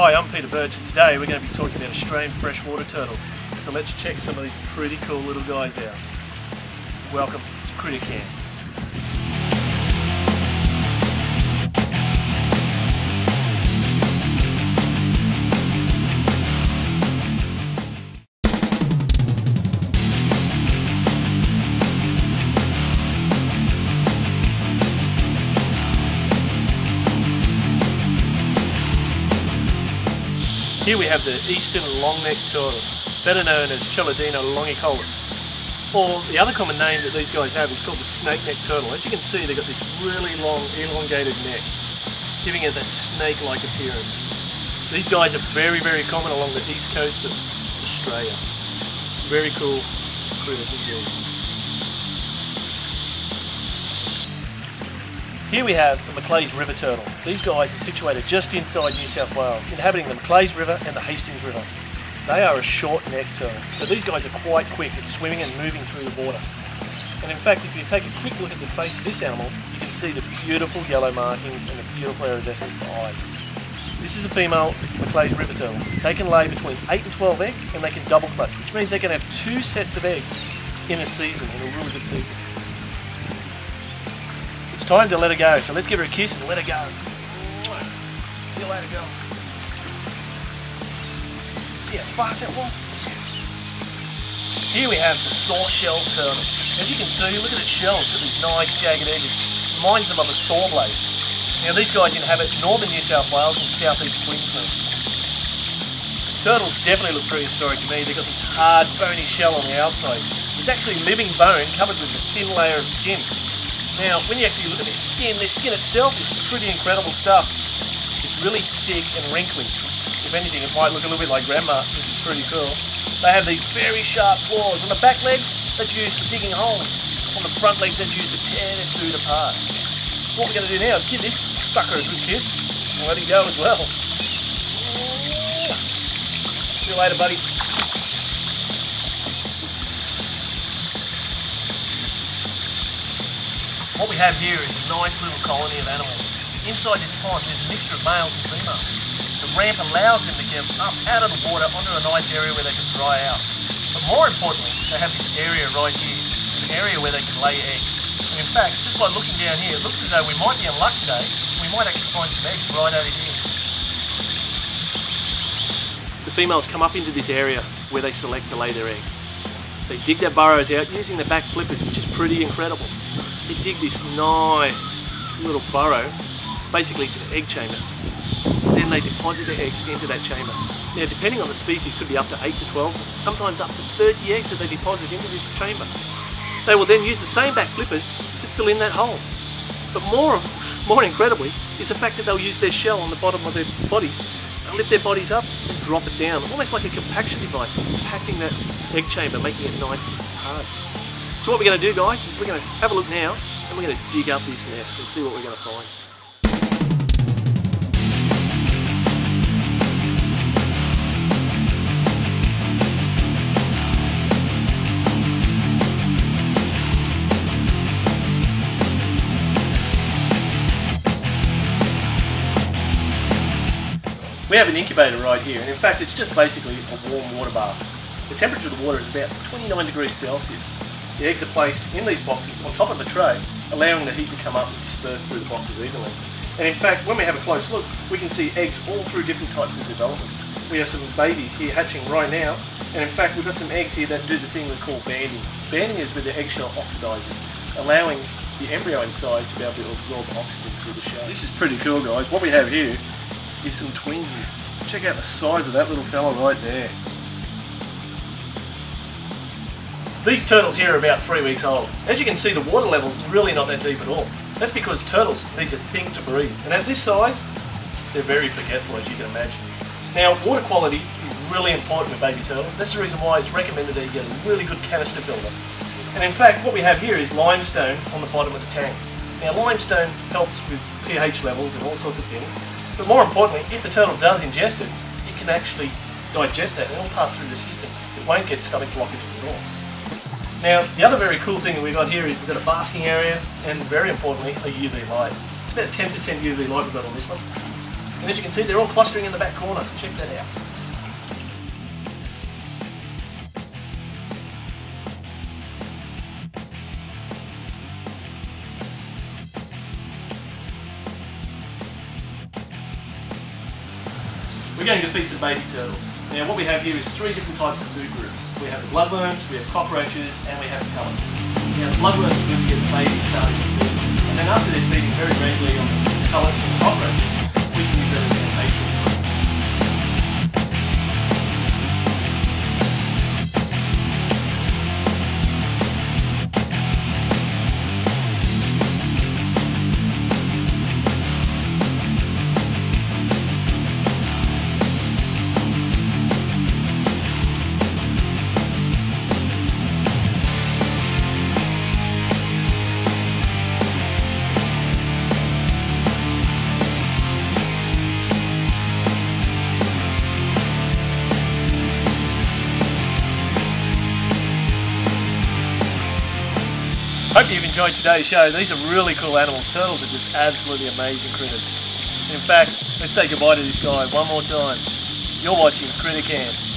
Hi, I'm Peter Birch, and today we're going to be talking about Australian freshwater turtles. So let's check some of these pretty cool little guys out. Welcome to CrittaCam. Here we have the eastern long-necked turtles, better known as Chelidina longicollis. Or the other common name that these guys have is called the snake-necked turtle. As you can see, they've got this really long, elongated neck, giving it that snake-like appearance. These guys are very, very common along the east coast of Australia. Very cool critter indeed. Here we have the MACLEAY's river turtle. These guys are situated just inside New South Wales, inhabiting the MACLEAY's River and the Hastings River. They are a short-necked turtle, so these guys are quite quick at swimming and moving through the water. And in fact, if you take a quick look at the face of this animal, you can see the beautiful yellow markings and the beautiful iridescent eyes. This is a female MACLEAY's river turtle. They can lay between 8 and 12 eggs, and they can double clutch, which means they can have 2 sets of eggs in a season, in a really good season. It's time to let her go, so let's give her a kiss and let her go. See you later, girl. See how fast that was? Here we have the saw-shell turtle. As you can see, look at its shell, it's got these nice jagged edges. Reminds them of a saw blade. Now these guys inhabit northern New South Wales and southeast Queensland. Turtles definitely look prehistoric to me. They've got this hard, bony shell on the outside. It's actually living bone covered with a thin layer of skin. Now, when you actually look at their skin itself is pretty incredible stuff. It's really thick and wrinkly. If anything, it might look a little bit like grandma, which is pretty cool. They have these very sharp claws. On the back legs, that's used for digging holes. On the front legs, that's used to tear their food apart. What we're going to do now is give this sucker a good kiss and let him go as well. See you later, buddy. What we have here is a nice little colony of animals. Inside this pond there's a mixture of males and females. The ramp allows them to get up out of the water onto a nice area where they can dry out. But more importantly, they have this area right here, an area where they can lay eggs. And in fact, just by looking down here, it looks as though we might be in luck today. We might actually find some eggs right over here. The females come up into this area where they select to lay their eggs. They dig their burrows out using their back flippers, which is pretty incredible. They dig this nice little burrow, basically it's an egg chamber. Then they deposit their eggs into that chamber. Now depending on the species, could be up to 8 to 12, sometimes up to 30 eggs that they deposit into this chamber. They will then use the same back flippers to fill in that hole. But more incredibly is the fact that they'll use their shell on the bottom of their body and lift their bodies up and drop it down, almost like a compaction device, compacting that egg chamber, making it nice and hard. So what we're going to do, guys, is we're going to have a look now and we're going to dig up this nest and see what we're going to find. We have an incubator right here, and in fact it's just basically a warm water bath. The temperature of the water is about 29 degrees Celsius. The eggs are placed in these boxes on top of a tray, allowing the heat to come up and disperse through the boxes evenly. And in fact, when we have a close look, we can see eggs all through different types of development. We have some babies here hatching right now, and in fact we've got some eggs here that do the thing we call banding. Banding is where the eggshell oxidizes, allowing the embryo inside to be able to absorb oxygen through the shell. This is pretty cool, guys. What we have here is some twins. Check out the size of that little fella right there. These turtles here are about 3 weeks old. As you can see, the water level's really not that deep at all. That's because turtles need to think to breathe. And at this size, they're very forgetful, as you can imagine. Now, water quality is really important with baby turtles. That's the reason why it's recommended that you get a really good canister filter. And in fact, what we have here is limestone on the bottom of the tank. Now, limestone helps with pH levels and all sorts of things. But more importantly, if the turtle does ingest it, it can actually digest that and it'll pass through the system. It won't get stomach blockages at all. Now, the other very cool thing that we've got here is we've got a basking area and, very importantly, a UV light. It's about 10% UV light we've got on this one. And as you can see, they're all clustering in the back corner. Check that out. We're going to feed some baby turtles. Now what we have here is 3 different types of food groups. We have the bloodworms, we have cockroaches, and we have pellets. Now the bloodworms are going to get the babies started to feed. And then after they're feeding very regularly on the pellets and cockroaches, we can use that as an hatchling. Hope you've enjoyed today's show. These are really cool animals. Turtles are just absolutely amazing critters. In fact, let's say goodbye to this guy one more time. You're watching CrittaCam.